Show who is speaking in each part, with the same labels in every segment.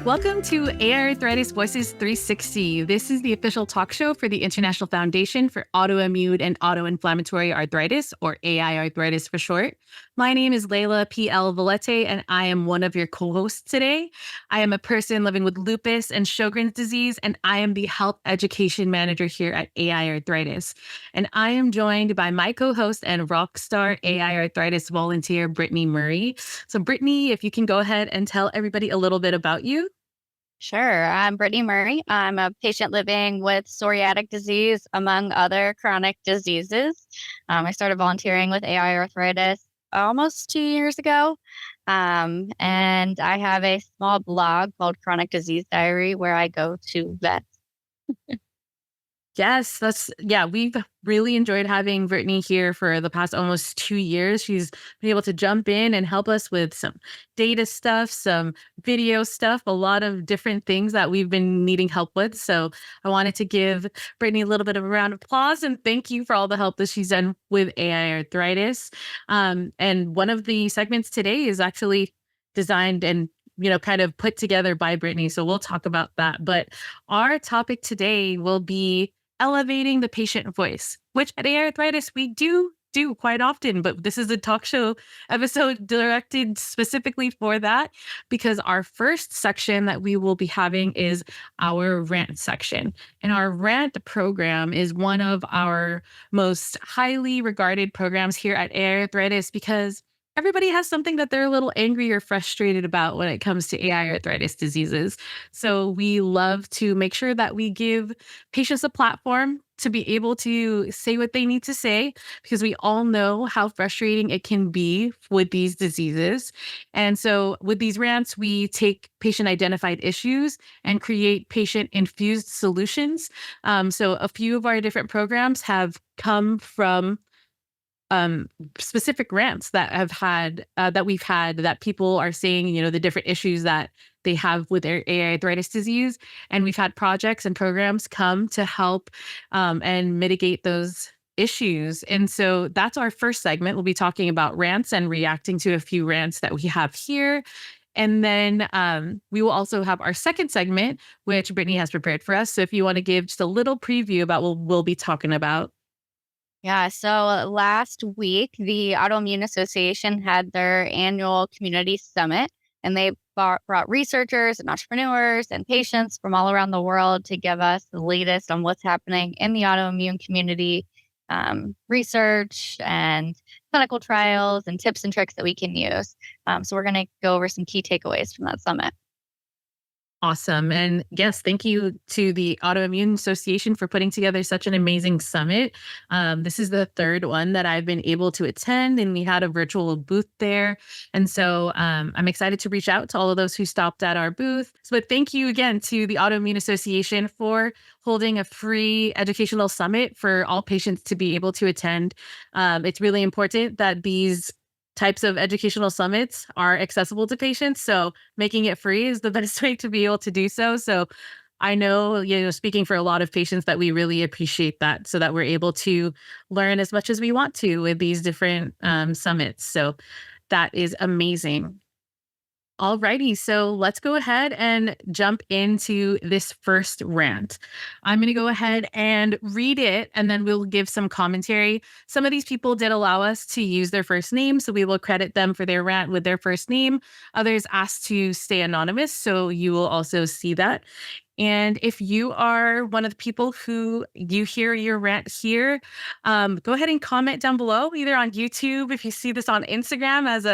Speaker 1: Welcome to AiArthritis Voices 360. This is the official talk show for the International Foundation for Autoimmune and Autoinflammatory Arthritis, or AiArthritis for short. My name is Leila P.L. Vallette, and I am one of your co-hosts today. I am a person living with lupus and Sjogren's disease, and I am the health education manager here at AiArthritis. And I am joined by my co-host and rockstar AiArthritis volunteer, Brittany Murray. So Brittany, if you can go ahead and tell everybody a little bit about you.
Speaker 2: Sure. I'm Brittany Murray. I'm a patient living with psoriatic disease, among other chronic diseases. I started volunteering with AiArthritis almost 2 years ago. And I have a small blog called Chronic Disease Diary where I go to vets.
Speaker 1: Yes, we've really enjoyed having Brittany here for the past almost 2 years. She's been able to jump in and help us with some data stuff, some video stuff, a lot of different things that we've been needing help with. So I wanted to give Brittany a little bit of a round of applause and thank you for all the help that she's done with AiArthritis. And one of the segments today is actually designed and kind of put together by Brittany. So we'll talk about that. But our topic today will be elevating the patient voice, which at AiArthritis we do quite often, but this is a talk show episode directed specifically for that, because our first section that we will be having is our rant section. And our rant program is one of our most highly regarded programs here at AiArthritis because everybody has something that they're a little angry or frustrated about when it comes to AiArthritis diseases. So we love to make sure that we give patients a platform to be able to say what they need to say, because we all know how frustrating it can be with these diseases. And so with these rants, we take patient-identified issues and create patient-infused solutions. So a few of our different programs have come from specific rants that we've had that people are saying, the different issues that they have with their AiArthritis disease. And we've had projects and programs come to help and mitigate those issues. And so that's our first segment. We'll be talking about rants and reacting to a few rants that we have here. And then we will also have our second segment, which Brittany has prepared for us. So if you want to give just a little preview about what we'll be talking about.
Speaker 2: Yeah, so last week, the Autoimmune Association had their annual community summit, and they brought researchers and entrepreneurs and patients from all around the world to give us the latest on what's happening in the autoimmune community, research and clinical trials and tips and tricks that we can use. So we're going to go over some key takeaways from that summit.
Speaker 1: Awesome. And yes, thank you to the Autoimmune Association for putting together such an amazing summit. This is the third one that I've been able to attend, and we had a virtual booth there. And so I'm excited to reach out to all of those who stopped at our booth. But thank you again to the Autoimmune Association for holding a free educational summit for all patients to be able to attend. It's really important that these types of educational summits are accessible to patients. So making it free is the best way to be able to do so. So I know, speaking for a lot of patients, that we really appreciate that, so that we're able to learn as much as we want to with these different summits. So that is amazing. Alrighty, so let's go ahead and jump into this first rant. I'm going to go ahead and read it, and then we'll give some commentary. Some of these people did allow us to use their first name, so we will credit them for their rant with their first name. Others asked to stay anonymous, so you will also see that. And if you are one of the people who you hear your rant here, go ahead and comment down below, either on YouTube. If you see this on Instagram as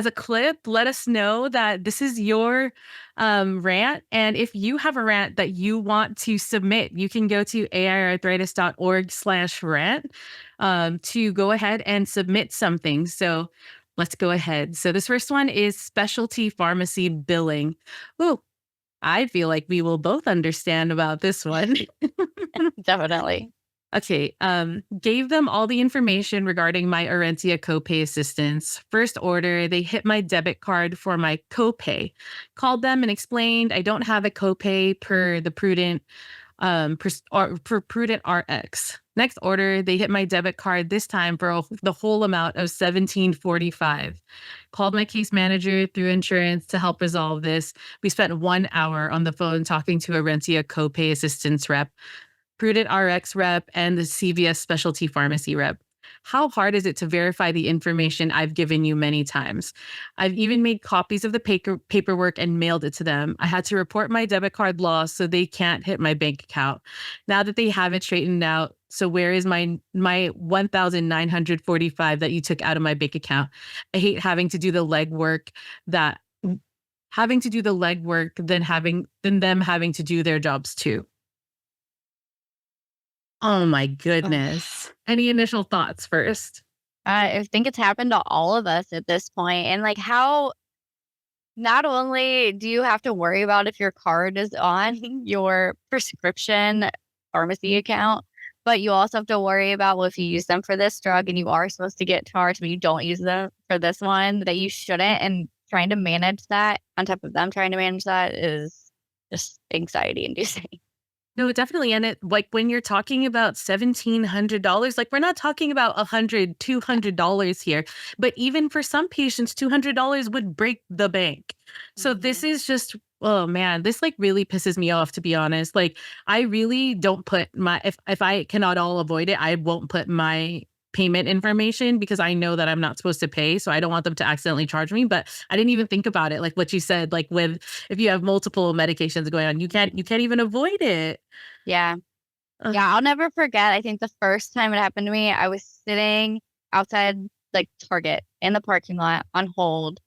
Speaker 1: a clip, let us know that this is your rant. And if you have a rant that you want to submit, you can go to aiarthritis.org/rant to go ahead and submit something. So let's go ahead. So this first one is specialty pharmacy billing. Ooh, I feel like we will both understand about this one.
Speaker 2: Definitely.
Speaker 1: Okay. Gave them all the information regarding my Orencia copay assistance. First order, they hit my debit card for my copay. Called them and explained I don't have a copay per the prudent for Prudent RX. Next order, they hit my debit card this time for the whole amount of $17.45. Called my case manager through insurance to help resolve this. We spent 1 hour on the phone talking to a Rentia copay assistance rep, Prudent RX rep, and the CVS specialty pharmacy rep. How hard is it to verify the information I've given you many times? I've even made copies of the paperwork and mailed it to them. I had to report my debit card lost so they can't hit my bank account. Now that they have it straightened out, so where is my 1,945 that you took out of my bank account? I hate having to do the legwork than them having to do their jobs too. Oh my goodness. Any initial thoughts first?
Speaker 2: I think it's happened to all of us at this point. And like how not only do you have to worry about if your card is on your prescription pharmacy account, but you also have to worry about, well, if you use them for this drug and you are supposed to get charged, but you don't use them for this one, that you shouldn't. And trying to manage that on top of them trying to manage that is just anxiety inducing.
Speaker 1: No, definitely. And it like when you're talking about $1,700, like we're not talking about $100, $200 here, but even for some patients, $200 would break the bank. So this is just, oh man, this like really pisses me off, to be honest. Like I really don't put if I cannot all avoid it, I won't put my payment information because I know that I'm not supposed to pay. So I don't want them to accidentally charge me. But I didn't even think about it. Like what you said, like if you have multiple medications going on, you can't even avoid it.
Speaker 2: Yeah.
Speaker 1: Ugh.
Speaker 2: Yeah. I'll never forget. I think the first time it happened to me, I was sitting outside like Target in the parking lot on hold,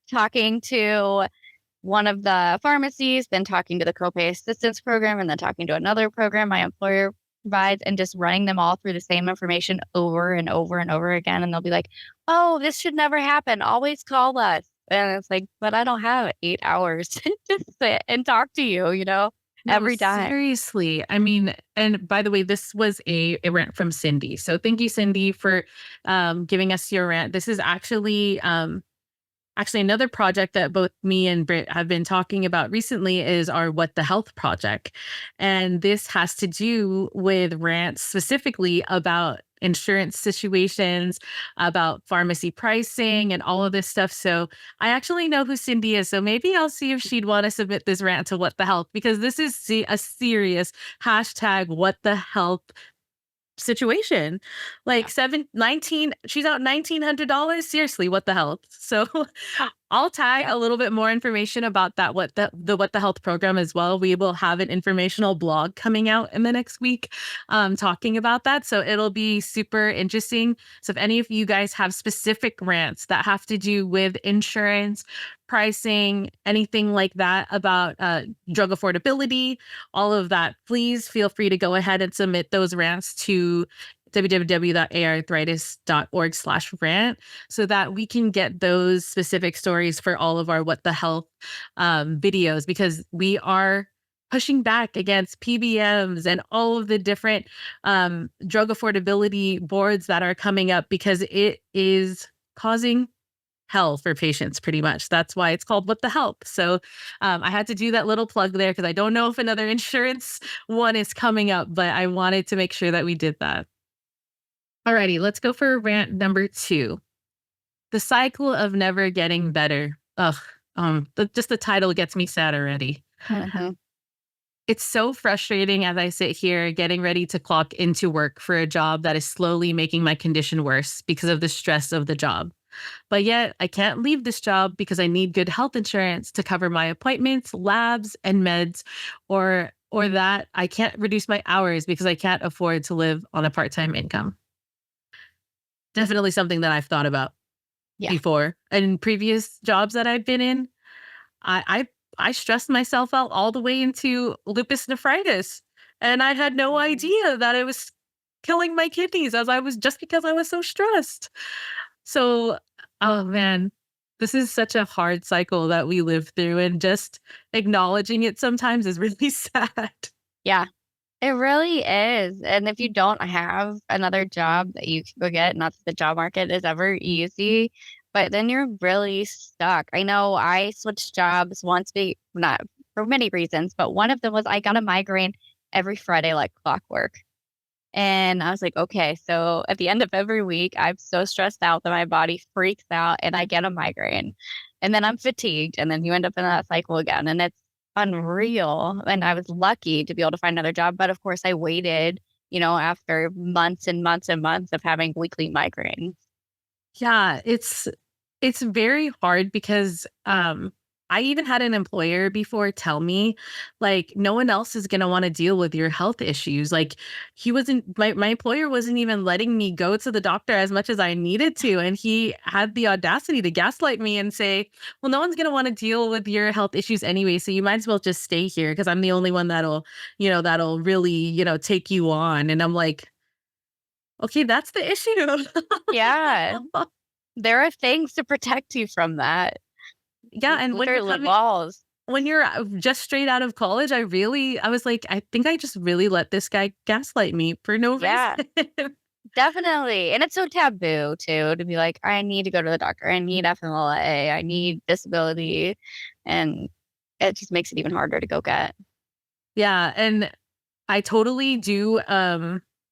Speaker 2: talking to one of the pharmacies, then talking to the copay assistance program, and then talking to another program my employer provides, and just running them all through the same information over and over and over again. And they'll be like, oh, this should never happen. Always call us. And it's like, but I don't have 8 hours to sit and talk to you,
Speaker 1: No,
Speaker 2: every time.
Speaker 1: seriously. I mean, and by the way, this was a rant from Cindy. So thank you, Cindy, for giving us your rant. This is actually another project that both me and Britt have been talking about recently is our What the Health project. And this has to do with rants specifically about insurance situations, about pharmacy pricing and all of this stuff. So I actually know who Cindy is. So maybe I'll see if she'd want to submit this rant to What the Health, because this is a serious hashtag What the Health situation. Like she's out $1,900. Seriously, what the hell? So I'll tag a little bit more information about that, what the health program as well. We will have an informational blog coming out in the next week talking about that. So it'll be super interesting. So if any of you guys have specific rants that have to do with insurance, pricing, anything like that about drug affordability, all of that, please feel free to go ahead and submit those rants to www.AiArthritis.org/rant so that we can get those specific stories for all of our What the Health videos, because we are pushing back against PBMs and all of the different drug affordability boards that are coming up, because it is causing hell for patients, pretty much. That's why it's called What the Health. So I had to do that little plug there because I don't know if another insurance one is coming up, but I wanted to make sure that we did that. Alrighty, let's go for rant number 2. The cycle of never getting better. Ugh, just the title gets me sad already. It's so frustrating as I sit here getting ready to clock into work for a job that is slowly making my condition worse because of the stress of the job. But yet I can't leave this job because I need good health insurance to cover my appointments, labs, and meds, or that I can't reduce my hours because I can't afford to live on a part-time income. Definitely something that I've thought about before. And in previous jobs that I've been in, I stressed myself out all the way into lupus nephritis. And I had no idea that it was killing my kidneys because I was so stressed. So, oh man, this is such a hard cycle that we live through, and just acknowledging it sometimes is really sad.
Speaker 2: Yeah, it really is. And if you don't have another job that you can go get, not that the job market is ever easy, but then you're really stuck. I know I switched jobs once, not for many reasons, but one of them was I got a migraine every Friday like clockwork. And I was like, okay, so at the end of every week, I'm so stressed out that my body freaks out and I get a migraine. And then I'm fatigued. And then you end up in that cycle again. And it's unreal. And I was lucky to be able to find another job. But of course, I waited, after months and months and months of having weekly migraines.
Speaker 1: Yeah, it's very hard because I even had an employer before tell me like no one else is going to want to deal with your health issues. Like he wasn't my employer wasn't even letting me go to the doctor as much as I needed to, and he had the audacity to gaslight me and say, "Well, no one's going to want to deal with your health issues anyway, so you might as well just stay here because I'm the only one that'll really, take you on." And I'm like, "Okay, that's the issue."
Speaker 2: Yeah. There are things to protect you from that.
Speaker 1: Yeah, and when you're
Speaker 2: Literally
Speaker 1: coming
Speaker 2: walls.
Speaker 1: when you're just straight out of college, I was like, I think I just really let this guy gaslight me for no
Speaker 2: Yeah,
Speaker 1: reason.
Speaker 2: definitely. And it's so taboo too to be like, I need to go to the doctor. I need FMLA. I need disability. And it just makes it even harder to go get.
Speaker 1: Yeah, and I totally do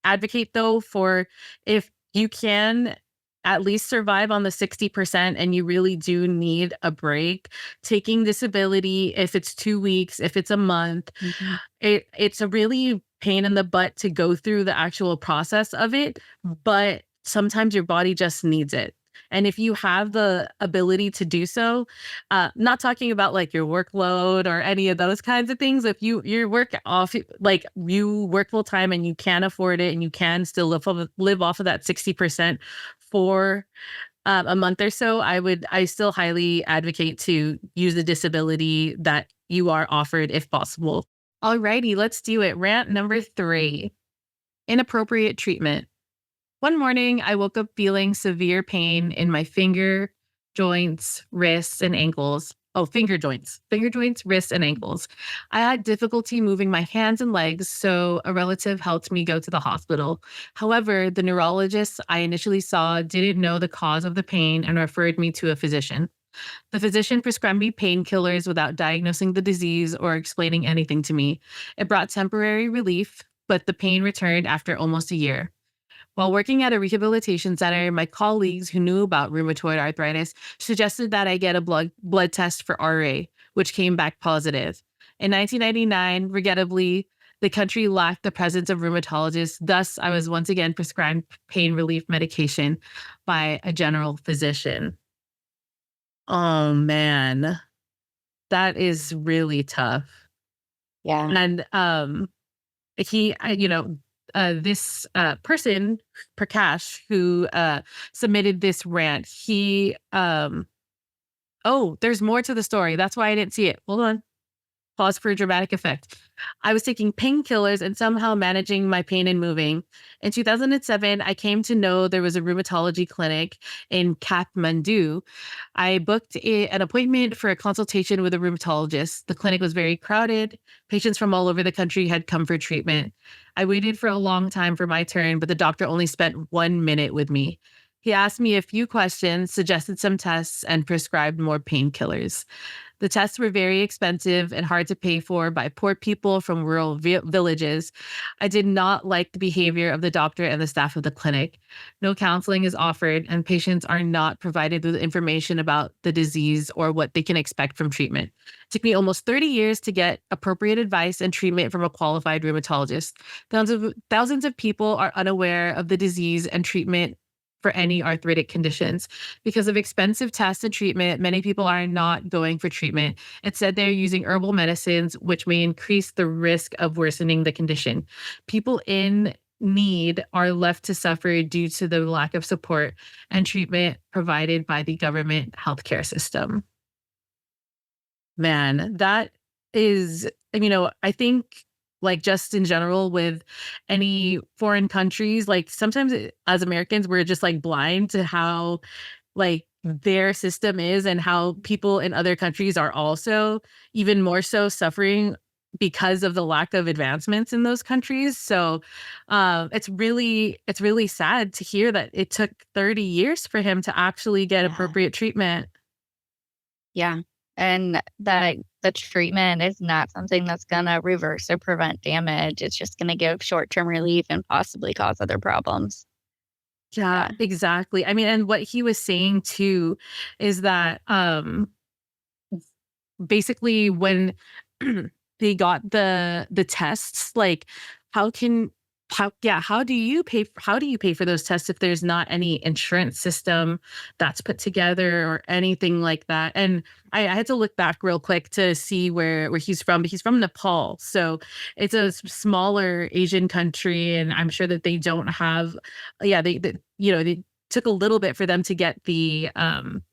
Speaker 1: advocate though for if you can at least survive on the 60% and you really do need a break, taking disability, if it's 2 weeks, if it's a month,
Speaker 2: Mhm.
Speaker 1: it's a really pain in the butt to go through the actual process of it, but sometimes your body just needs it. And if you have the ability to do so, not talking about like your workload or any of those kinds of things. If you work off, like you work full time and you can afford it and you can still live off of that 60% for a month or so, I still highly advocate to use the disability that you are offered if possible. Alrighty, let's do it. Rant number 3, inappropriate treatment. One morning, I woke up feeling severe pain in my finger joints, wrists, and ankles. Oh, finger joints, wrists, and ankles. I had difficulty moving my hands and legs, so a relative helped me go to the hospital. However, the neurologist I initially saw didn't know the cause of the pain and referred me to a physician. The physician prescribed me painkillers without diagnosing the disease or explaining anything to me. It brought temporary relief, but the pain returned after almost a year. While working at a rehabilitation center, my colleagues who knew about rheumatoid arthritis suggested that I get a blood test for RA, which came back positive. In 1999, regrettably, the country lacked the presence of rheumatologists. Thus, I was once again prescribed pain relief medication by a general physician. Oh man, that is really tough.
Speaker 2: Yeah.
Speaker 1: And he I, you know this person, Prakash, who submitted this rant, he oh, there's more to the story. That's why I didn't see it. Hold on. Pause for dramatic effect. I was taking painkillers and somehow managing my pain and moving. In 2007, I came to know there was a rheumatology clinic in Kathmandu. I booked an appointment for a consultation with a rheumatologist. The clinic was very crowded. Patients from all over the country had come for treatment. I waited for a long time for my turn, but the doctor only spent 1 minute with me. He asked me a few questions, suggested some tests, and prescribed more painkillers. The tests were very expensive and hard to pay for by poor people from rural villages. I did not like the behavior of the doctor and the staff of the clinic. No counseling is offered, and patients are not provided with information about the disease or what they can expect from treatment. It took me almost 30 years to get appropriate advice and treatment from a qualified rheumatologist. Thousands of people are unaware of the disease and treatment for any arthritic conditions. Because of expensive tests and treatment, many people are not going for treatment. Instead, they're using herbal medicines, which may increase the risk of worsening the condition. People in need are left to suffer due to the lack of support and treatment provided by the government healthcare system. Man, that is, I think like just in general with any foreign countries, like sometimes as Americans, we're just like blind to how like their system is and how people in other countries are also even more so suffering because of the lack of advancements in those countries. So it's really sad to hear that it took 30 years for him to actually get
Speaker 2: Yeah.
Speaker 1: appropriate treatment.
Speaker 2: Yeah. And that the treatment is not something that's going to reverse or prevent damage. It's just going to give short-term relief and possibly cause other problems.
Speaker 1: Yeah,
Speaker 2: Yeah.
Speaker 1: exactly. I mean, and what he was saying too is that basically when they got the tests, like how can how do you pay for those tests if there's not any insurance system that's put together or anything like that? And I had to look back real quick to see where he's from, but he's from Nepal, so it's a smaller Asian country, and I'm sure that they don't have, yeah, they they took a little bit for them to get the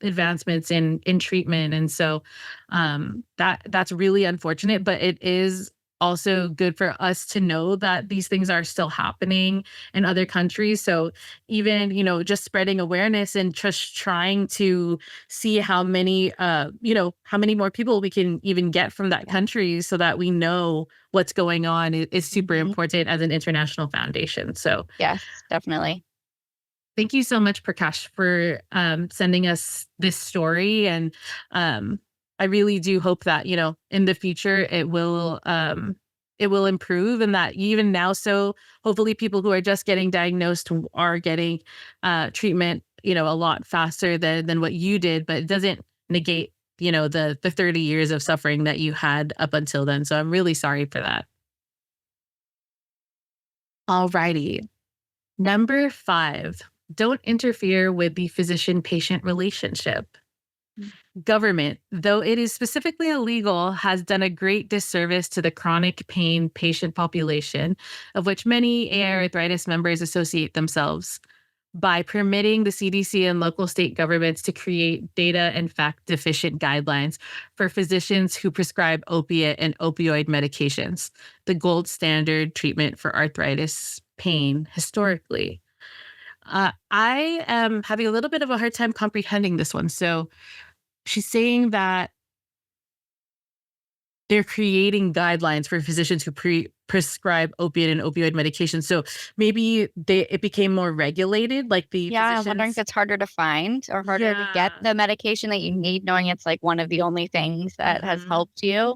Speaker 1: advancements in treatment, and so that's really unfortunate, but it is also good for us to know that these things are still happening in other countries. So even, just spreading awareness and just trying to see how many, how many more people we can even get from that country so that we know what's going on is super
Speaker 2: Mhm.
Speaker 1: important as an international foundation. So
Speaker 2: Yes, definitely.
Speaker 1: thank you so much, Prakash, for sending us this story. And I really do hope that, in the future it will improve, and that even now, so hopefully people who are just getting diagnosed are getting treatment, a lot faster than what you did, but it doesn't negate, the 30 years of suffering that you had up until then. So I'm really sorry for that. All righty. Number 5, don't interfere with the physician-patient relationship. Government, though it is specifically illegal, has done a great disservice to the chronic pain patient population, of which many AiArthritis members associate themselves, by permitting the CDC and local state governments to create data and fact deficient guidelines for physicians who prescribe opiate and opioid medications, the gold standard treatment for arthritis pain historically. I am having a little bit of a hard time comprehending this one. So she's saying that they're creating guidelines for physicians who prescribe opiate and opioid medications. So maybe it became more regulated, like the
Speaker 2: Yeah, I'm wondering if
Speaker 1: physicians.
Speaker 2: it's harder to find or harder to get
Speaker 1: Yeah.
Speaker 2: the medication that you need, knowing it's like one of the only things that has
Speaker 1: Mhm.
Speaker 2: helped you.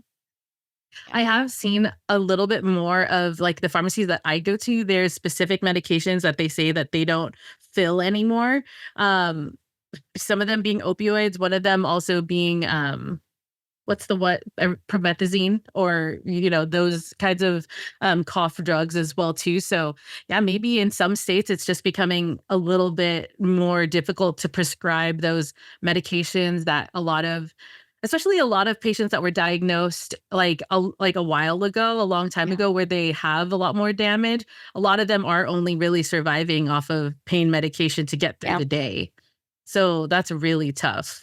Speaker 1: I
Speaker 2: Yeah.
Speaker 1: have seen a little bit more of like the pharmacies that I go to. There's specific medications that they say that they don't fill anymore. Um, some of them being opioids, one of them also being what's the what promethazine, or those kinds of cough drugs as well too. So yeah, maybe in some states it's just becoming a little bit more difficult to prescribe those medications that especially a lot of patients that were diagnosed like a while ago, a long time
Speaker 2: Yeah.
Speaker 1: ago, where they have a lot more damage. A lot of them are only really surviving off of pain medication to get through
Speaker 2: Yeah.
Speaker 1: the day. So that's really tough.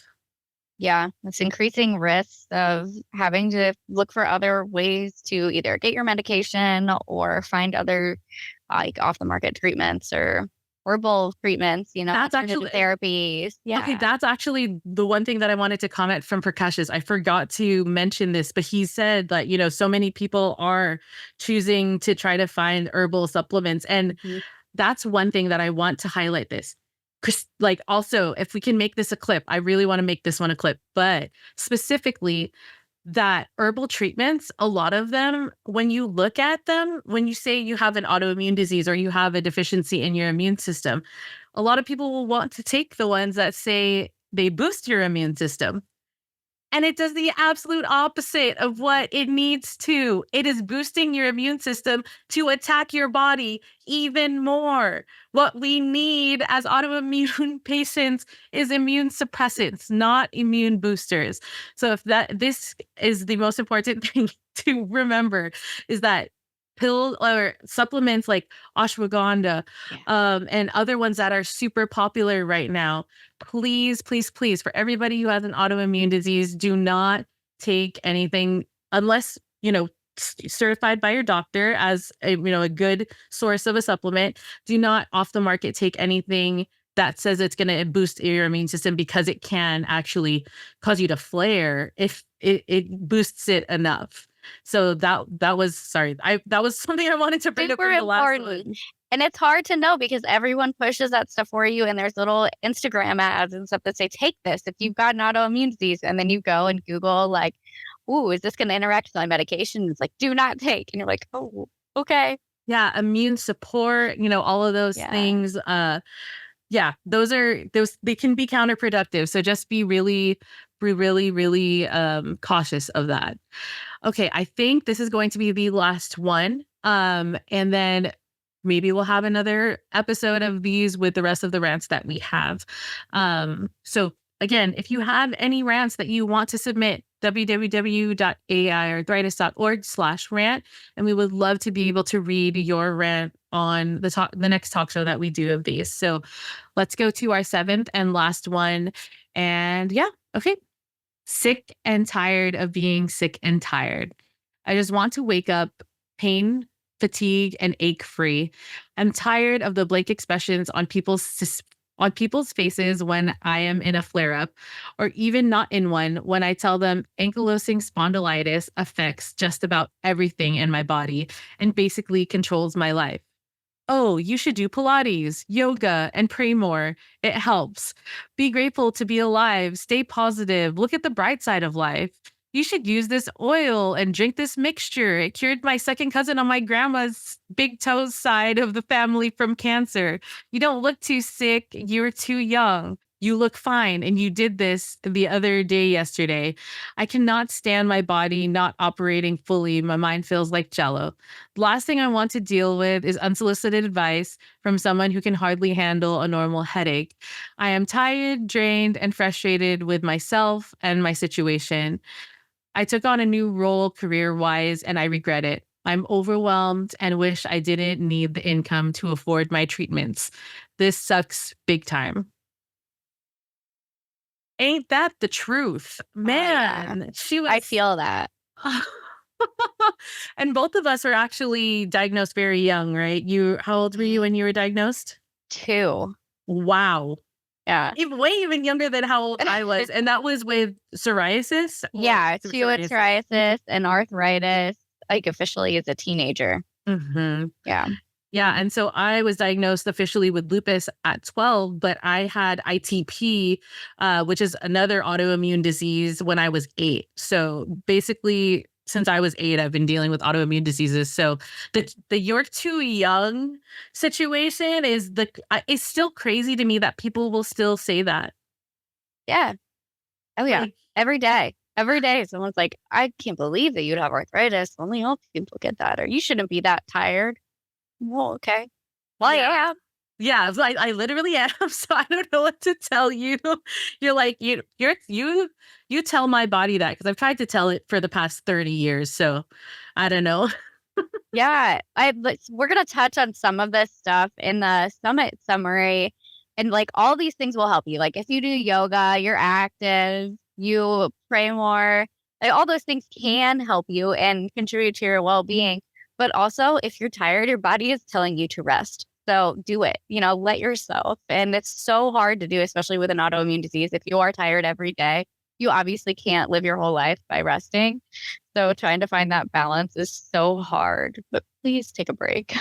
Speaker 2: Yeah. It's increasing risks of having to look for other ways to either get your medication or find other like off the market treatments or herbal treatments,
Speaker 1: That's
Speaker 2: alternative
Speaker 1: actually
Speaker 2: therapies.
Speaker 1: Okay,
Speaker 2: Yeah.
Speaker 1: that's actually the one thing that I wanted to comment from Prakash is I forgot to mention this, but he said that, so many people are choosing to try to find herbal supplements. And
Speaker 2: Mhm.
Speaker 1: that's one thing that I want to highlight this. Chris, like also, if we can make this a clip, I really want to make this one a clip, but specifically that herbal treatments, a lot of them, when you look at them, when you say you have an autoimmune disease or you have a deficiency in your immune system, a lot of people will want to take the ones that say they boost your immune system. And it does the absolute opposite of what it needs to. It is boosting your immune system to attack your body even more. What we need as autoimmune patients is immune suppressants, not immune boosters. So if this is the most important thing to remember, is that pill or supplements like ashwagandha
Speaker 2: Yeah.
Speaker 1: and other ones that are super popular right now, please, please, please, for everybody who has an autoimmune disease, do not take anything unless, certified by your doctor as a good source of a supplement. Do not off the market take anything that says it's going to boost your immune system, because it can actually cause you to flare if it boosts it enough. So that was sorry. That was something I wanted to bring up
Speaker 2: Super
Speaker 1: from the last
Speaker 2: important.
Speaker 1: one.
Speaker 2: And it's hard to know because everyone pushes that stuff for you. And there's little Instagram ads and stuff that say, take this if you've got an autoimmune disease. And then you go and Google, like, ooh, is this going to interact with my medication? It's like, do not take. And you're like, oh, okay.
Speaker 1: Yeah, immune support, all of those
Speaker 2: Yeah.
Speaker 1: things. Yeah, those they can be counterproductive. So just be really cautious of that. Okay, I think this is going to be the last one. And then maybe we'll have another episode of these with the rest of the rants that we have. So again, if you have any rants that you want to submit, www.aiarthritis.org/rant, and we would love to be able to read your rant on the next talk show that we do of these. So let's go to our seventh and last one. And yeah, okay. Sick and tired of being sick and tired. I just want to wake up pain, fatigue, and ache free. I'm tired of the blank expressions on people's faces when I am in a flare up, or even not in one, when I tell them ankylosing spondylitis affects just about everything in my body and basically controls my life. Oh, you should do Pilates, yoga, and pray more. It helps. Be grateful to be alive. Stay positive. Look at the bright side of life. You should use this oil and drink this mixture. It cured my second cousin on my grandma's big toes side of the family from cancer. You don't look too sick. You're too young. You look fine, and you did this the other day yesterday. I cannot stand my body not operating fully. My mind feels like jello. The last thing I want to deal with is unsolicited advice from someone who can hardly handle a normal headache. I am tired, drained, and frustrated with myself and my situation. I took on a new role career-wise, and I regret it. I'm overwhelmed and wish I didn't need the income to afford my treatments. This sucks big time. Ain't that the truth?
Speaker 2: Oh, yeah.
Speaker 1: Man, she was
Speaker 2: I feel that.
Speaker 1: And both of us were actually diagnosed very young, right? How old were you when you were diagnosed?
Speaker 2: 2.
Speaker 1: Wow.
Speaker 2: Yeah.
Speaker 1: Even younger than how old I was. And that was with psoriasis?
Speaker 2: Yeah. 2 with psoriasis and arthritis, like officially as a teenager.
Speaker 1: Mm-hmm.
Speaker 2: Yeah.
Speaker 1: Yeah. And so I was diagnosed officially with lupus at 12, but I had ITP, which is another autoimmune disease, when I was 8. So basically, since I was 8, I've been dealing with autoimmune diseases. So the you're too young situation is it's still crazy to me that people will still say that.
Speaker 2: Yeah. Oh, yeah.
Speaker 1: Like,
Speaker 2: Every day. Every day, someone's like, I can't believe that you'd have arthritis. Only old people get that. Or you shouldn't be that tired. Well, okay. Well,
Speaker 1: Yeah.
Speaker 2: yeah.
Speaker 1: Yeah, so I literally am. So I don't know what to tell you. You're like, you tell my body that, because I've tried to tell it for the past 30 years. So I don't know.
Speaker 2: Yeah. We're going to touch on some of this stuff in the summit summary. And like all these things will help you. Like if you do yoga, you're active, you pray more, like all those things can help you and contribute to your well-being. But also, if you're tired, your body is telling you to rest. So do it, let yourself. And it's so hard to do, especially with an autoimmune disease. If you are tired every day, you obviously can't live your whole life by resting. So trying to find that balance is so hard, but please take a break.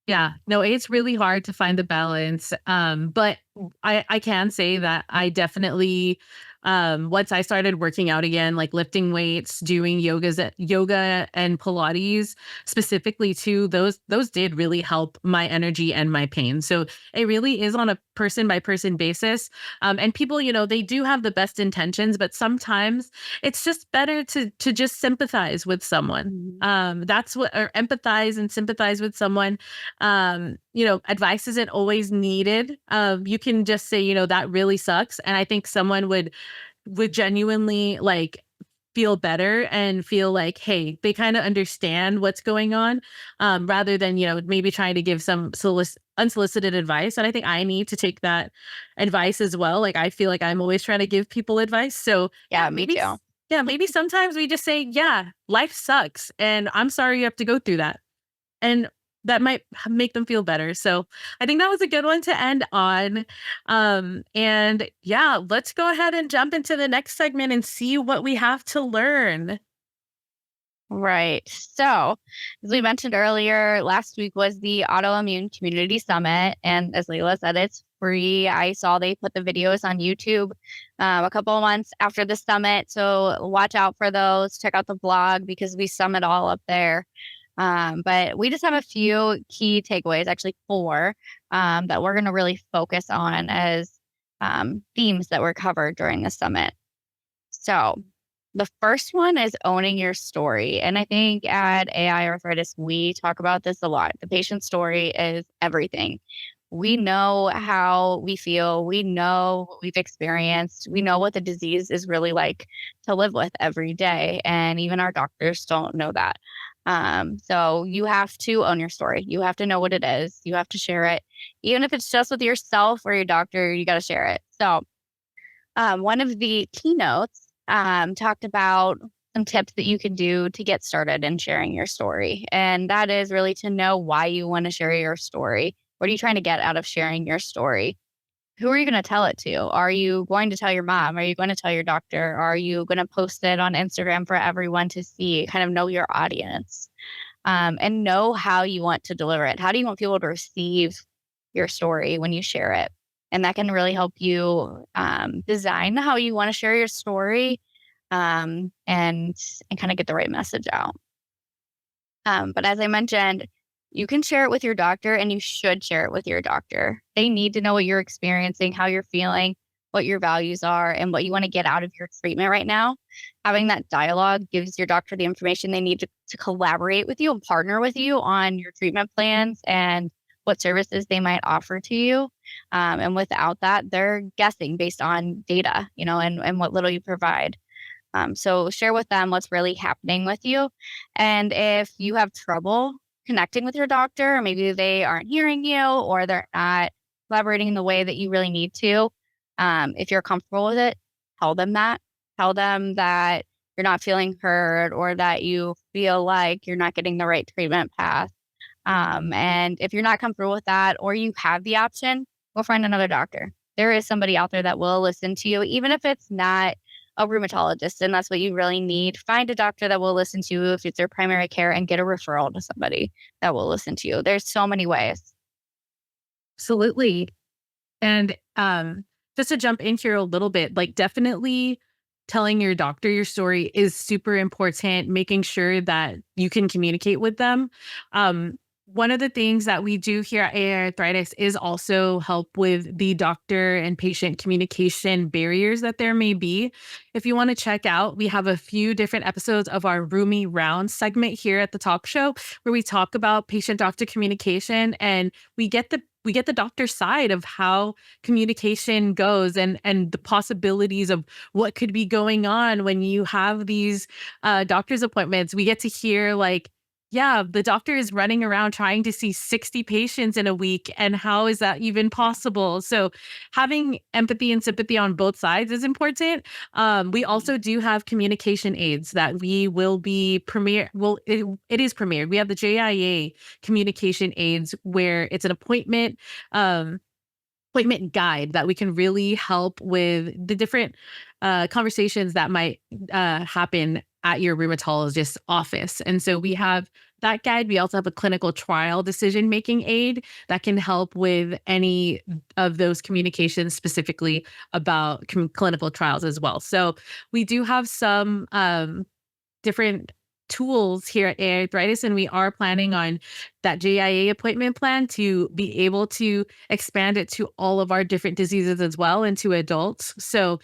Speaker 1: Yeah, no, it's really hard to find the balance. But I can say that I definitely, once I started working out again, like lifting weights, doing yoga and Pilates specifically too, those did really help my energy and my pain. So it really is on a person by person basis. And people, they do have the best intentions, but sometimes it's just better to just sympathize with someone. That's what, or empathize and sympathize with someone. Advice isn't always needed. You can just say, that really sucks. And I think someone would genuinely like feel better and feel like, hey, they kind of understand what's going on, rather than, maybe trying to give some unsolicited advice. And I think I need to take that advice as well. Like, I feel like I'm always trying to give people advice. So
Speaker 2: Yeah, me too.
Speaker 1: Yeah, maybe sometimes we just say, yeah, life sucks. And I'm sorry you have to go through that. And that might make them feel better. So I think that was a good one to end on. And yeah, let's go ahead and jump into the next segment and see what we have to learn.
Speaker 2: Right. So, as we mentioned earlier, last week was the Autoimmune Community Summit. And as Leila said, it's free. I saw they put the videos on YouTube a couple of months after the summit. So watch out for those. Check out the blog because we sum it all up there. But we just have a few key takeaways, actually 4, that we're going to really focus on as themes that were covered during the summit. So the first one is owning your story. And I think at AiArthritis, we talk about this a lot. The patient story is everything. We know how we feel. We know what we've experienced. We know what the disease is really like to live with every day. And even our doctors don't know that. So you have to own your story. You have to know what it is. You have to share it. Even if it's just with yourself or your doctor, you got to share it. So one of the keynotes talked about some tips that you can do to get started in sharing your story. And that is really to know why you want to share your story. What are you trying to get out of sharing your story? Who are you going to tell it to? Are you going to tell your mom? Are you going to tell your doctor? Are you going to post it on Instagram for everyone to see? Kind of know your audience and know how you want to deliver it. How do you want people to receive your story when you share it? And that can really help you design how you want to share your story and kind of get the right message out. But as I mentioned, you can share it with your doctor and you should share it with your doctor. They need to know what you're experiencing, how you're feeling, what your values are, and what you want to get out of your treatment right now. Having that dialogue gives your doctor the information they need to collaborate with you and partner with you on your treatment plans and what services they might offer to you. And without that, they're guessing based on data, and what little you provide. So share with them what's really happening with you. And if you have trouble connecting with your doctor, or maybe they aren't hearing you or they're not collaborating in the way that you really need to, if you're comfortable with it, tell them that. Tell them that you're not feeling heard or that you feel like you're not getting the right treatment path. And if you're not comfortable with that or you have the option, go find another doctor. There is somebody out there that will listen to you, even if it's not a rheumatologist and that's what you really need. Find a doctor that will listen to you if it's their primary care and get a referral to somebody that will listen to you. There's so many ways.
Speaker 1: Absolutely. And just to jump in here a little bit, like definitely telling your doctor your story is super important, making sure that you can communicate with them. One of the things that we do here at AiArthritis is also help with the doctor and patient communication barriers that there may be. If you want to check out, we have a few different episodes of our Roomie Round segment here at the talk show where we talk about patient-doctor communication and we get the doctor's side of how communication goes and the possibilities of what could be going on when you have these doctor's appointments. We get to hear like, yeah, the doctor is running around trying to see 60 patients in a week. And how is that even possible? So having empathy and sympathy on both sides is important. We also do have communication aids that we will be it is premiered. We have the JIA communication aids where it's an appointment guide that we can really help with the different conversations that might happen at your rheumatologist's office. And so we have that guide. We also have a clinical trial decision-making aid that can help with any of those communications specifically about clinical trials as well. So we do have some different tools here at AiArthritis, and we are planning on that JIA appointment plan to be able to expand it to all of our different diseases as well and to adults. So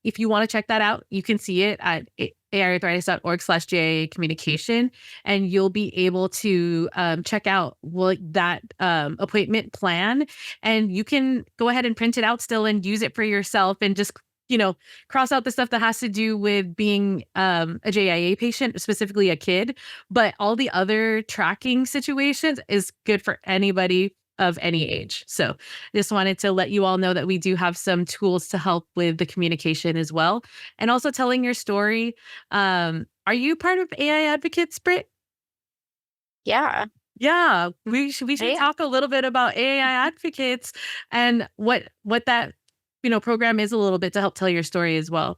Speaker 1: if you want to check that out, you can see it at aiarthritis.org/JIA communication, and you'll be able to check out that appointment plan, and you can go ahead and print it out still and use it for yourself and just cross out the stuff that has to do with being a JIA patient, specifically a kid, but all the other tracking situations is good for anybody of any age. So just wanted to let you all know that we do have some tools to help with the communication as well. And also telling your story. Are you part of AI Advocates, Britt?
Speaker 2: Yeah.
Speaker 1: Yeah, we should talk a little bit about AI Advocates and what that program is a little bit to help tell your story as well.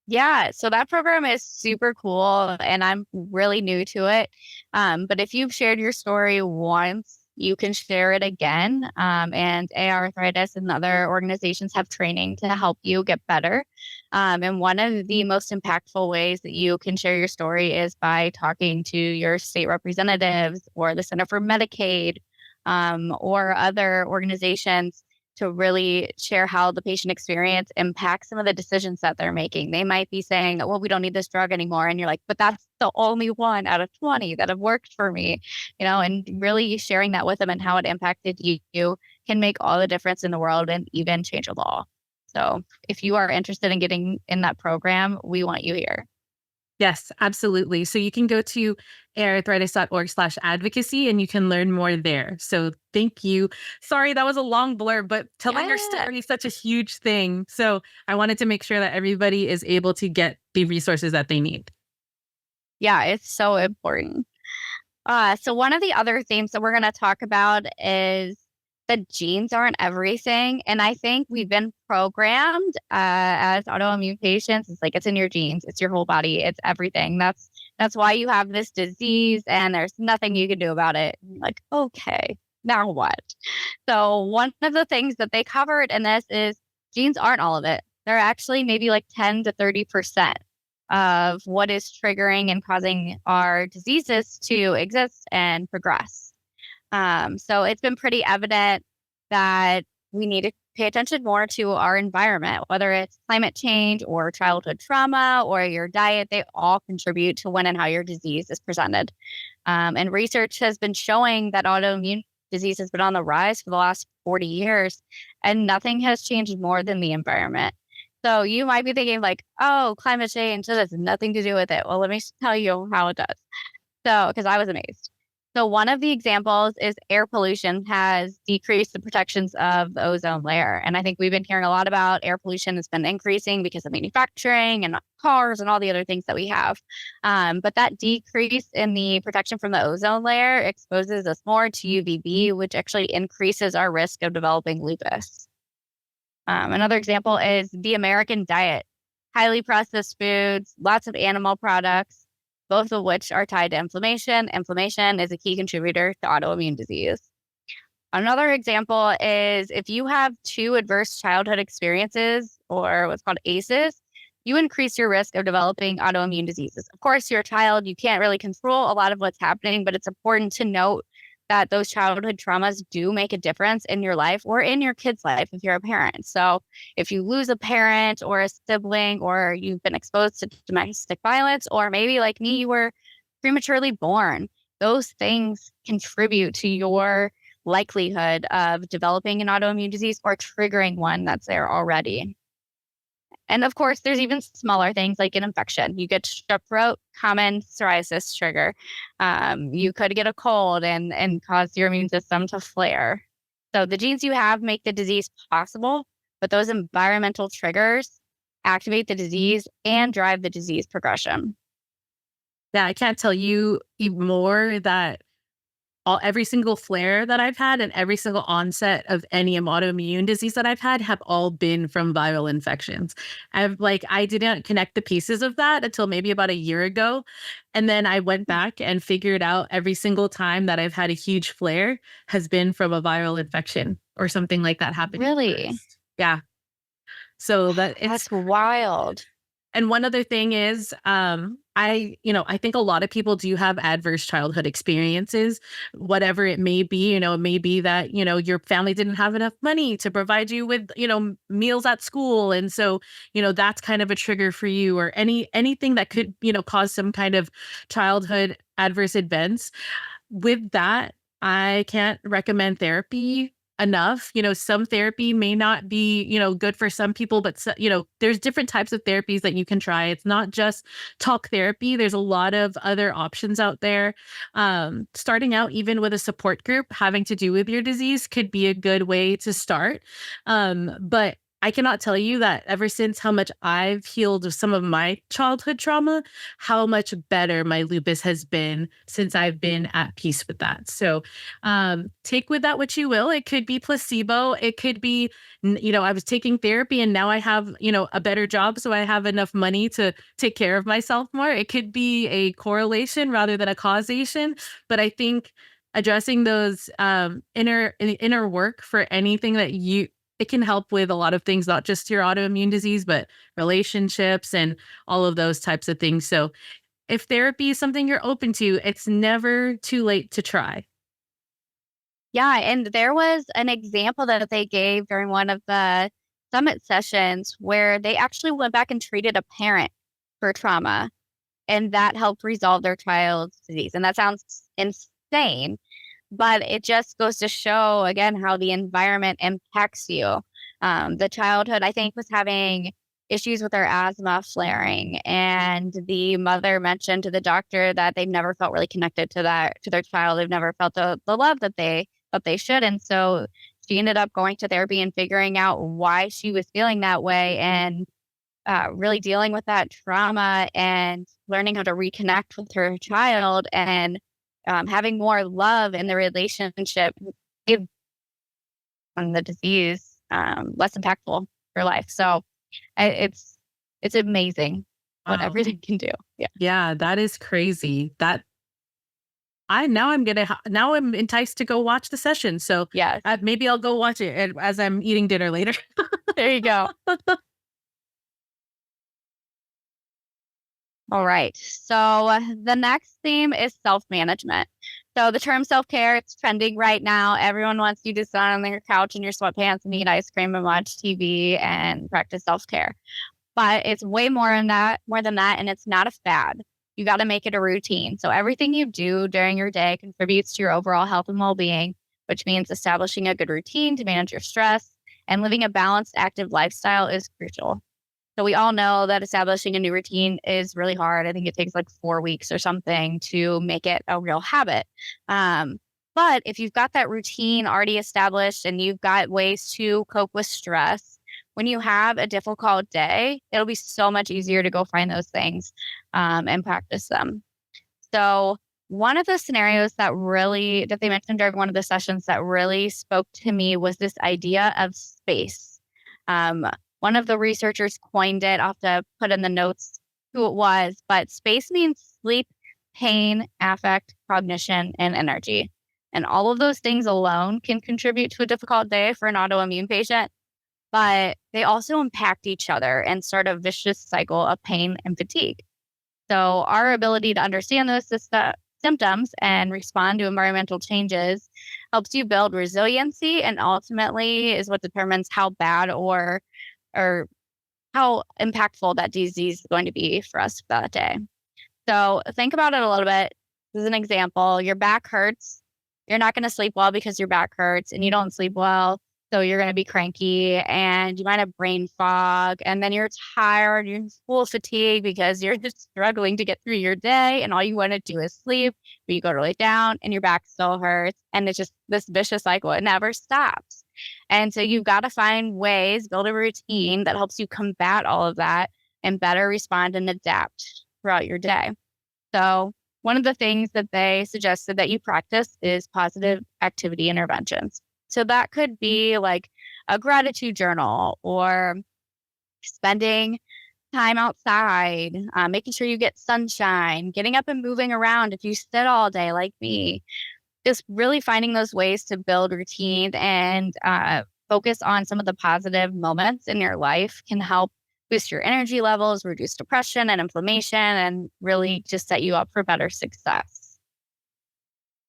Speaker 2: Yeah, so that program is super cool and I'm really new to it. But if you've shared your story once you can share it again. And AiArthritis and other organizations have training to help you get better. And one of the most impactful ways that you can share your story is by talking to your state representatives or the Center for Medicaid, or other organizations to really share how the patient experience impacts some of the decisions that they're making. They might be saying, well, we don't need this drug anymore. And you're like, but that's the only one out of 20 that have worked for me, and really sharing that with them and how it impacted you can make all the difference in the world and even change a law. So if you are interested in getting in that program, we want you here.
Speaker 1: Yes, absolutely. So you can go to aiarthritis.org/advocacy and you can learn more there. So thank you. Sorry, that was a long blurb, but telling your
Speaker 2: Yeah.
Speaker 1: story is such a huge thing. So I wanted to make sure that everybody is able to get the resources that they need.
Speaker 2: Yeah, it's so important. So one of the other themes that we're going to talk about is that genes aren't everything. And I think we've been programmed as autoimmune patients. It's like, it's in your genes. It's your whole body. It's everything. That's why you have this disease and there's nothing you can do about it. Like, okay, now what? So one of the things that they covered in this is genes aren't all of it. They're actually maybe like 10 to 30% of what is triggering and causing our diseases to exist and progress. So it's been pretty evident that we need to pay attention more to our environment, whether it's climate change or childhood trauma or your diet. They all contribute to when and how your disease is presented. And research has been showing that autoimmune disease has been on the rise for the last 40 years, and nothing has changed more than the environment. So you might be thinking like, oh, climate change, that has nothing to do with it. Well, let me tell you how it does. So, because I was amazed. So one of the examples is air pollution has decreased the protections of the ozone layer. And I think we've been hearing a lot about air pollution has been increasing because of manufacturing and cars and all the other things that we have. But that decrease in the protection from the ozone layer exposes us more to UVB, which actually increases our risk of developing lupus. Another example is the American diet, highly processed foods, lots of animal products, both of which are tied to inflammation. Inflammation is a key contributor to autoimmune disease. Another example is if you have 2 adverse childhood experiences, or what's called ACEs, you increase your risk of developing autoimmune diseases. Of course, you're a child, you can't really control a lot of what's happening, but it's important to note that those childhood traumas do make a difference in your life or in your kid's life if you're a parent. So if you lose a parent or a sibling, or you've been exposed to domestic violence, or maybe like me, you were prematurely born, those things contribute to your likelihood of developing an autoimmune disease or triggering one that's there already. And of course, there's even smaller things like an infection. You get strep throat, common psoriasis trigger. You could get a cold and cause your immune system to flare. So the genes you have make the disease possible, but those environmental triggers activate the disease and drive the disease progression.
Speaker 1: Yeah, I can't tell you even more that every single flare that I've had and every single onset of any autoimmune disease that I've had have all been from viral infections. I didn't connect the pieces of that until maybe about a year ago. And then I went back and figured out every single time that I've had a huge flare has been from a viral infection or something like that happening.
Speaker 2: Really?
Speaker 1: First. Yeah. So
Speaker 2: That's wild.
Speaker 1: and one other thing is, I think a lot of people do have adverse childhood experiences, whatever it may be. It may be that, your family didn't have enough money to provide you with, meals at school. And so, that's kind of a trigger for you, or anything that could, cause some kind of childhood adverse events. With that, I can't recommend therapy enough. Some therapy may not be, good for some people, but there's different types of therapies that you can try. It's not just talk therapy. There's a lot of other options out there. Starting out even with a support group having to do with your disease could be a good way to start. But I cannot tell you that ever since how much I've healed of some of my childhood trauma, how much better my lupus has been since I've been at peace with that. So take with that what you will. It could be placebo. It could be, I was taking therapy and now I have, a better job. So I have enough money to take care of myself more. It could be a correlation rather than a causation. But I think addressing those inner work for anything that it can help with a lot of things, not just your autoimmune disease, but relationships and all of those types of things. So if therapy is something you're open to, it's never too late to try.
Speaker 2: Yeah, and there was an example that they gave during one of the summit sessions where they actually went back and treated a parent for trauma, and that helped resolve their child's disease. And that sounds insane, but it just goes to show again how the environment impacts you. The childhood, I think, was having issues with their asthma flaring, and the mother mentioned to the doctor that they've never felt really connected to their child. They've never felt the love that they should, and so she ended up going to therapy and figuring out why she was feeling that way, and really dealing with that trauma and learning how to reconnect with her child and having more love in the relationship give the disease less impactful for life. So it's amazing what
Speaker 1: Wow.
Speaker 2: everything can do. Yeah.
Speaker 1: Yeah, that is crazy. Now I'm enticed to go watch the session. So
Speaker 2: Yes.
Speaker 1: maybe I'll go watch it as I'm eating dinner later.
Speaker 2: There you go. All right. So the next theme is self-management. So the term self-care, it's trending right now. Everyone wants you to sit on their couch in your sweatpants and eat ice cream and watch TV and practice self-care. But it's way more than that, and it's not a fad. You got to make it a routine. So everything you do during your day contributes to your overall health and well-being, which means establishing a good routine to manage your stress and living a balanced, active lifestyle is crucial. So we all know that establishing a new routine is really hard. I think it takes like 4 weeks or something to make it a real habit. But if you've got that routine already established and you've got ways to cope with stress, when you have a difficult day, it'll be so much easier to go find those things and practice them. So one of the scenarios that they mentioned during one of the sessions that really spoke to me was this idea of space. One of the researchers coined it. I'll have to put in the notes who it was, but space means sleep, pain, affect, cognition, and energy. And all of those things alone can contribute to a difficult day for an autoimmune patient, but they also impact each other and start a vicious cycle of pain and fatigue. So our ability to understand those symptoms and respond to environmental changes helps you build resiliency, and ultimately is what determines how bad or how impactful that disease is going to be for us that day. So think about it a little bit. This is an example. Your back hurts. You're not going to sleep well because your back hurts, and you don't sleep well. So you're going to be cranky, and you might have brain fog, and then you're tired. You're full of fatigue because you're just struggling to get through your day, and all you want to do is sleep, but you go to lay down and your back still hurts. And it's just this vicious cycle. It never stops. And so you've got to find ways, build a routine that helps you combat all of that and better respond and adapt throughout your day. So one of the things that they suggested that you practice is positive activity interventions. So that could be like a gratitude journal, or spending time outside, making sure you get sunshine, getting up and moving around if you sit all day like me. Just really finding those ways to build routine and focus on some of the positive moments in your life can help boost your energy levels, reduce depression and inflammation, and really just set you up for better success.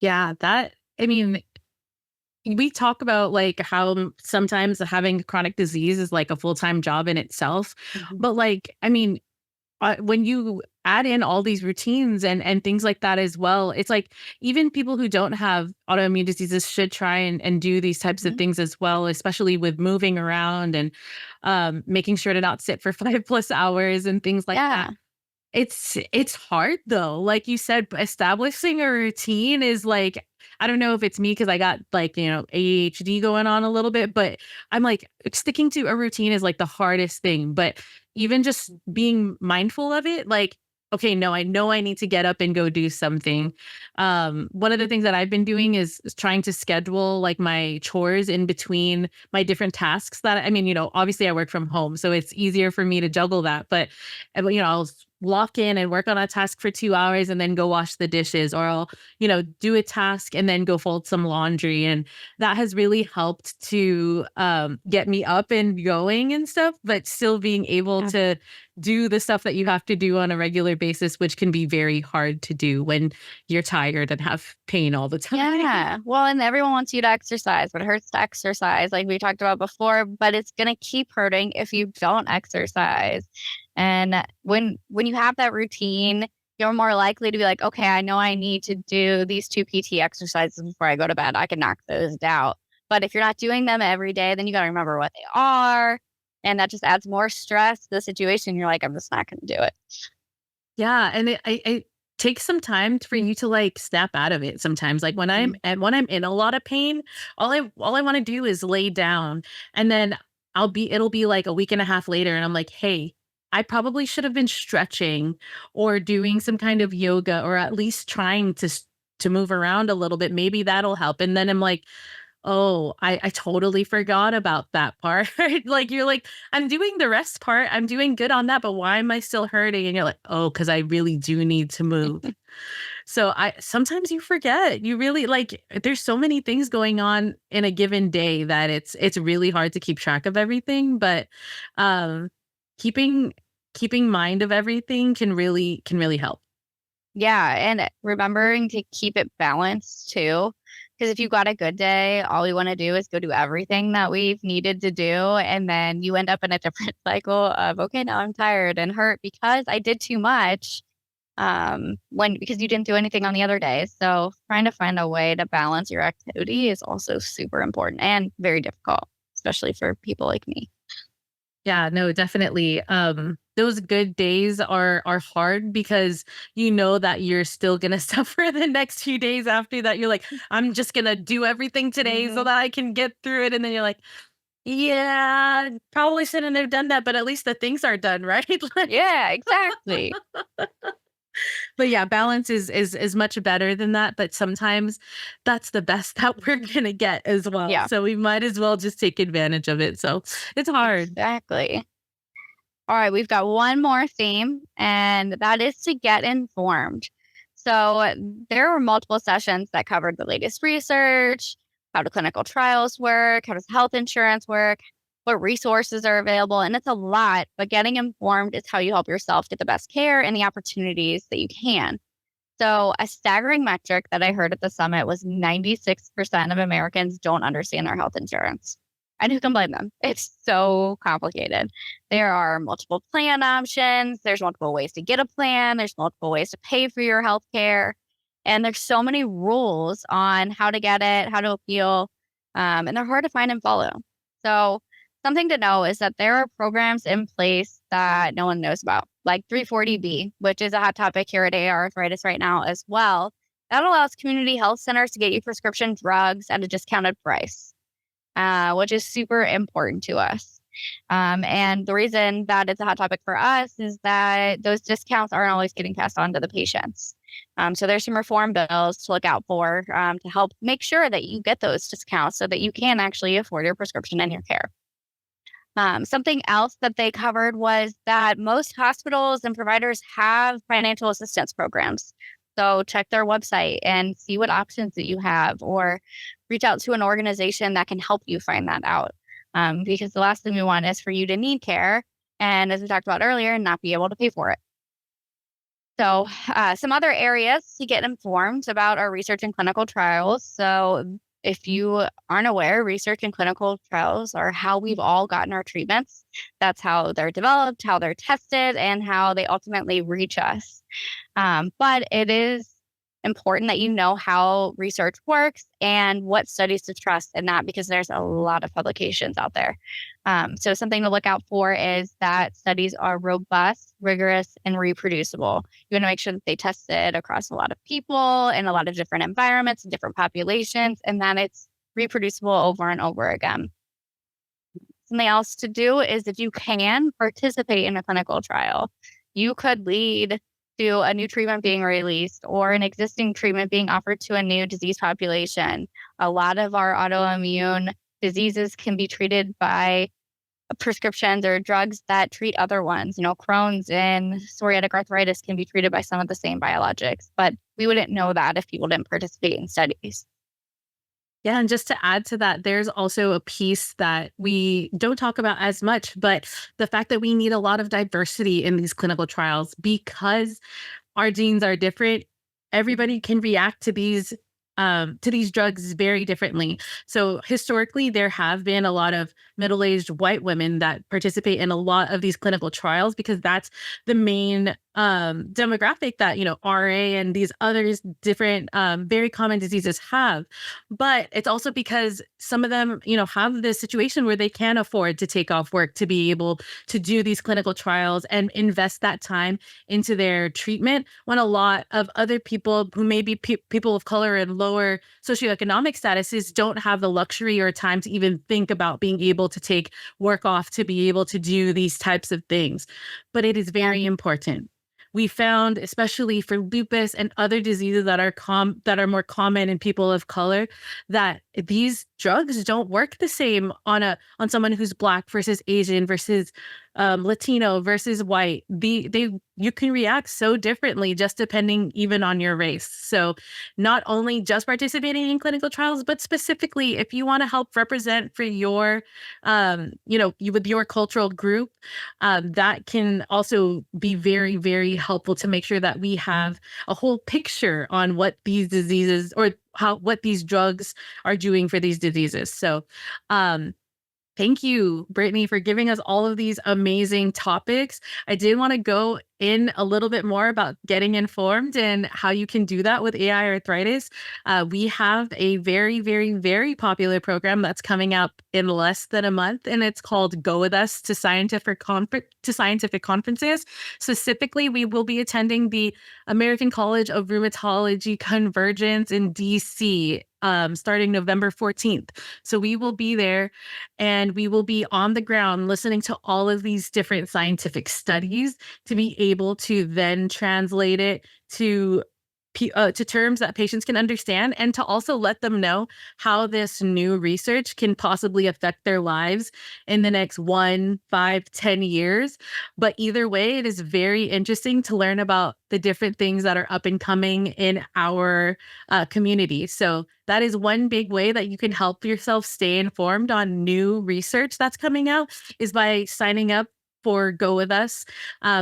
Speaker 1: Yeah, we talk about like how sometimes having chronic disease is like a full-time job in itself.
Speaker 2: Mhm.
Speaker 1: But when you add in all these routines and things like that as well, it's like even people who don't have autoimmune diseases should try and do these types of
Speaker 2: Mhm.
Speaker 1: things as well, especially with moving around and making sure to not sit for 5+ hours and things like
Speaker 2: Yeah.
Speaker 1: that. It's hard though. Like you said, establishing a routine is like, I don't know if it's me because I got like, ADHD going on a little bit, but I'm like sticking to a routine is like the hardest thing. But even just being mindful of it, like, okay, no, I know I need to get up and go do something. One of the things that I've been doing is trying to schedule like my chores in between my different tasks that, obviously I work from home, so it's easier for me to juggle that. But, I'll lock in and work on a task for 2 hours and then go wash the dishes, or I'll, do a task and then go fold some laundry. And that has really helped to get me up and going and stuff, but still being able to do the stuff that you have to do on a regular basis, which can be very hard to do when you're tired and have pain all the time.
Speaker 2: Yeah. Well, and everyone wants you to exercise, but it hurts to exercise, like we talked about before, but it's going to keep hurting if you don't exercise. And when you have that routine, you're more likely to be like, okay, I know I need to do these 2 PT exercises before I go to bed. I can knock those out. But if you're not doing them every day, then you got to remember what they are. And that just adds more stress to the situation. You're like, I'm just not going to do it.
Speaker 1: Yeah, and it takes some time for you to like snap out of it sometimes. Like when I'm in a lot of pain, all I want to do is lay down, and then it'll be like a week and a half later and I'm like, "Hey, I probably should have been stretching or doing some kind of yoga, or at least trying to move around a little bit. Maybe that'll help." And then I'm like, "Oh, I totally forgot about that part." Like, you're like, "I'm doing the rest part. I'm doing good on that, but why am I still hurting?" And you're like, "Oh, because I really do need to move." So I sometimes you forget. You really like there's so many things going on in a given day that it's really hard to keep track of everything, but um keeping keeping mind of everything can really help.
Speaker 2: Yeah. And remembering to keep it balanced too. Because if you got a good day, all we want to do is go do everything that we've needed to do. And then you end up in a different cycle of, okay, now I'm tired and hurt because I did too much because you didn't do anything on the other day. So trying to find a way to balance your activity is also super important and very difficult, especially for people like me.
Speaker 1: Yeah, no, definitely. Those good days are hard because you know that you're still gonna suffer the next few days after that. You're like, I'm just gonna do everything today so that I can get through it. And then you're like, yeah, probably shouldn't have done that, but at least the things are done, right? Like,
Speaker 2: Yeah, exactly.
Speaker 1: but yeah, balance is much better than that. But sometimes that's the best that we're gonna get as well.
Speaker 2: Yeah,
Speaker 1: So we might as well just take advantage of it. So it's hard.
Speaker 2: exactly. All right, we've got one more theme, and that is to get informed. So there were multiple sessions that covered the latest research, how do clinical trials work, how does health insurance work, what resources are available, and it's a lot, but getting informed is how you help yourself get the best care and the opportunities that you can. So a staggering metric that I heard at the summit was 96% of Americans don't understand their health insurance. And who can blame them? It's so complicated. There are multiple plan options. There's multiple ways to get a plan. There's multiple ways to pay for your health care. And there's so many rules on how to get it, how to appeal, and they're hard to find and follow. So something to know is that there are programs in place that no one knows about, like 340B, which is a hot topic here at AiArthritis right now as well. That allows community health centers to get you prescription drugs at a discounted price, which is super important to us. And the reason that it's a hot topic for us is that those discounts aren't always getting passed on to the patients. So there's some reform bills to look out for to help make sure that you get those discounts so that you can actually afford your prescription and your care. Something else that they covered was that most hospitals and providers have financial assistance programs. So check their website and see what options that you have, or reach out to an organization that can help you find that out. Because the last thing we want is for you to need care and, as we talked about earlier, not be able to pay for it. So some other areas to get informed about are research and clinical trials. So if you aren't aware, research and clinical trials are how we've all gotten our treatments. That's how they're developed, how they're tested, and how they ultimately reach us. But it is important that you know how research works and what studies to trust in that, because there's a lot of publications out there. So something to look out for is that studies are robust, rigorous, and reproducible. You want to make sure that they tested across a lot of people in a lot of different environments and different populations, and that it's reproducible over and over again. Something else to do is, if you can participate in a clinical trial, you could lead to a new treatment being released or an existing treatment being offered to a new disease population. A lot of our autoimmune diseases can be treated by prescriptions or drugs that treat other ones. Crohn's and psoriatic arthritis can be treated by some of the same biologics, but we wouldn't know that if people didn't participate in studies.
Speaker 1: Yeah, and just to add to that, there's also a piece that we don't talk about as much, but the fact that we need a lot of diversity in these clinical trials because our genes are different. Everybody can react to these drugs very differently. So historically, there have been a lot of middle-aged white women that participate in a lot of these clinical trials because that's the main demographic that RA and these others different very common diseases have. But it's also because some of them have this situation where they can't afford to take off work to be able to do these clinical trials and invest that time into their treatment, when a lot of other people who may be people of color and lower socioeconomic statuses don't have the luxury or time to even think about being able to take work off to be able to do these types of things. But it is very important. We found, especially for lupus and other diseases that are more common in people of color, that these drugs don't work the same on someone who's Black versus Asian versus Latino versus white. You can react so differently just depending even on your race. So not only just participating in clinical trials, but specifically if you want to help represent for your with your cultural group, that can also be very, very helpful to make sure that we have a whole picture on what these diseases or what these drugs are doing for these diseases. So thank you, Brittany, for giving us all of these amazing topics. I did want to go in a little bit more about getting informed and how you can do that with AiArthritis. We have a very, very, very popular program that's coming up in less than a month, and it's called Go With Us to Scientific Conferences. Specifically, we will be attending the American College of Rheumatology Convergence in DC starting November 14th. So we will be there and we will be on the ground listening to all of these different scientific studies to be able to then translate it to terms that patients can understand, and to also let them know how this new research can possibly affect their lives in the next 1, 5, 10 years. But either way, it is very interesting to learn about the different things that are up and coming in our community. So that is one big way that you can help yourself stay informed on new research that's coming out, is by signing up for Go With Us.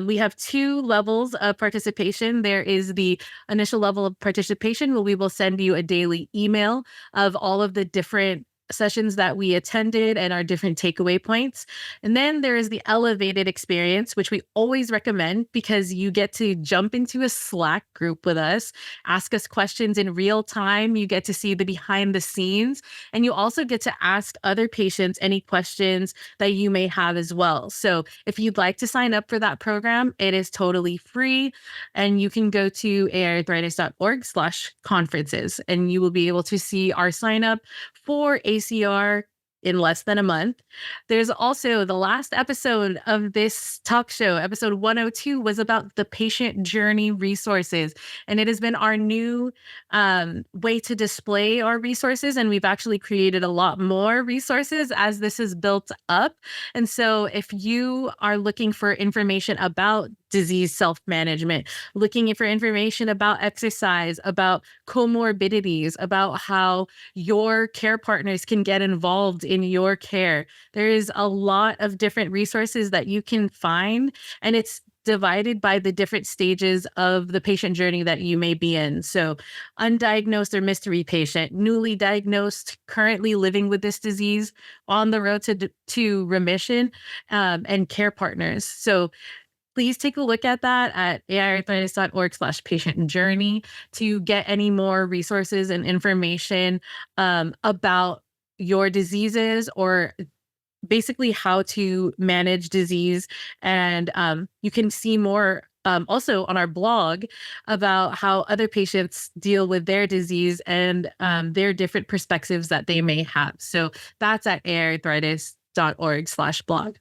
Speaker 1: We have 2 levels of participation. There is the initial level of participation where we will send you a daily email of all of the different sessions that we attended and our different takeaway points. And then there is the elevated experience, which we always recommend because you get to jump into a Slack group with us, ask us questions in real time. You get to see the behind the scenes, and you also get to ask other patients any questions that you may have as well. So if you'd like to sign up for that program, it is totally free, and you can go to aiarthritis.org/conferences, and you will be able to see our sign up for ACR in less than a month. There's also the last episode of this talk show, episode 102, was about the patient journey resources. And it has been our new way to display our resources. And we've actually created a lot more resources as this is built up. And so if you are looking for information about disease self-management, looking for information about exercise, about comorbidities, about how your care partners can get involved in your care, there is a lot of different resources that you can find, and it's divided by the different stages of the patient journey that you may be in. So undiagnosed or mystery patient, newly diagnosed, currently living with this disease, on the road to remission, and care partners. So please take a look at that at aiarthritis.org/patient journey to get any more resources and information about your diseases, or basically how to manage disease. And you can see more also on our blog about how other patients deal with their disease and their different perspectives that they may have. So that's at aiarthritis.org/blog.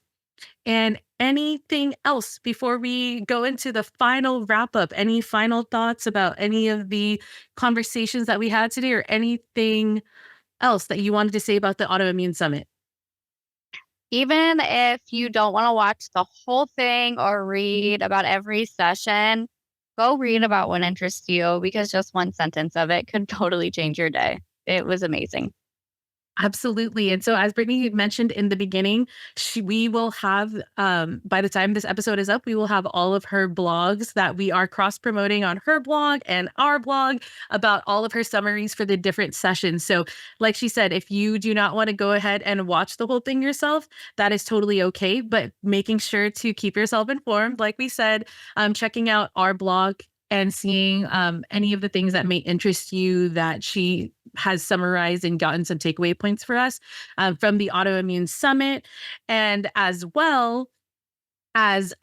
Speaker 1: And anything else before we go into the final wrap up? Any final thoughts about any of the conversations that we had today, or anything else that you wanted to say about the Autoimmune Summit?
Speaker 2: Even if you don't want to watch the whole thing or read about every session, go read about what interests you because just one sentence of it could totally change your day. It was amazing.
Speaker 1: Absolutely. And so, as Brittany had mentioned in the beginning, we will have, by the time this episode is up, we will have all of her blogs that we are cross promoting on her blog and our blog about all of her summaries for the different sessions. So, like she said, if you do not want to go ahead and watch the whole thing yourself, that is totally okay. But making sure to keep yourself informed, like we said, checking out our blog and seeing any of the things that may interest you that she has summarized and gotten some takeaway points for us from the Autoimmune Summit, and as well as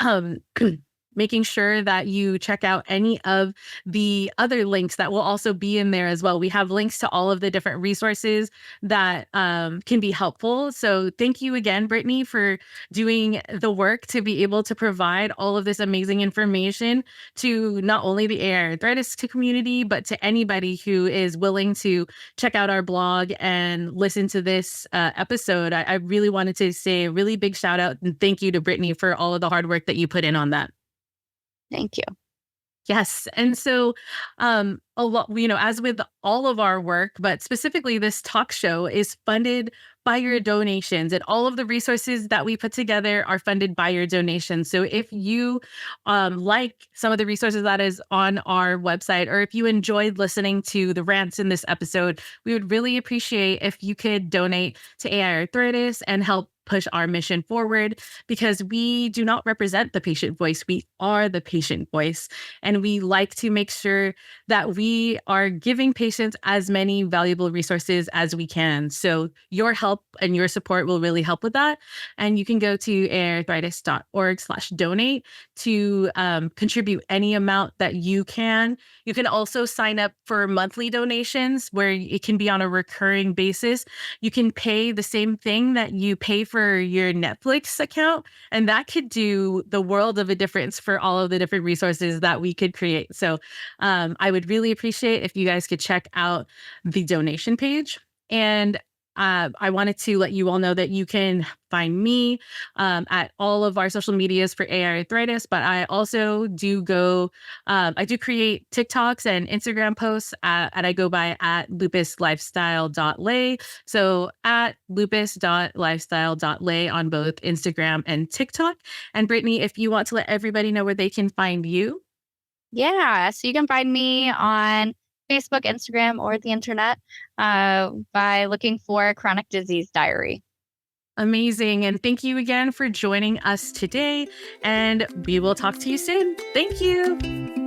Speaker 1: making sure that you check out any of the other links that will also be in there as well. We have links to all of the different resources that can be helpful. So thank you again, Brittany, for doing the work to be able to provide all of this amazing information to not only the AiArthritis community, but to anybody who is willing to check out our blog and listen to this episode. I really wanted to say a really big shout out and thank you to Brittany for all of the hard work that you put in on that.
Speaker 2: Thank you.
Speaker 1: Yes. And so, a lot, as with all of our work, but specifically this talk show is funded by your donations, and all of the resources that we put together are funded by your donations. So if you like some of the resources that is on our website, or if you enjoyed listening to the rants in this episode, we would really appreciate if you could donate to AiArthritis and help push our mission forward, because we do not represent the patient voice. We are the patient voice. And we like to make sure that we are giving patients as many valuable resources as we can. So your help and your support will really help with that. And you can go to aiarthritis.org/donate to contribute any amount that you can. You can also sign up for monthly donations where it can be on a recurring basis. You can pay the same thing that you pay for your Netflix account, and that could do the world of a difference for all of the different resources that we could create. So I would really appreciate if you guys could check out the donation page. And I wanted to let you all know that you can find me at all of our social medias for AiArthritis, but I also I do create TikToks and Instagram posts and I go by at lupuslifestyle.lay. So at lupus.lifestyle.lay on both Instagram and TikTok. And Brittany, if you want to let everybody know where they can find you.
Speaker 2: Yeah. So you can find me on Facebook, Instagram, or the internet by looking for Chronic Disease Diary.
Speaker 1: Amazing. And thank you again for joining us today. And we will talk to you soon. Thank you.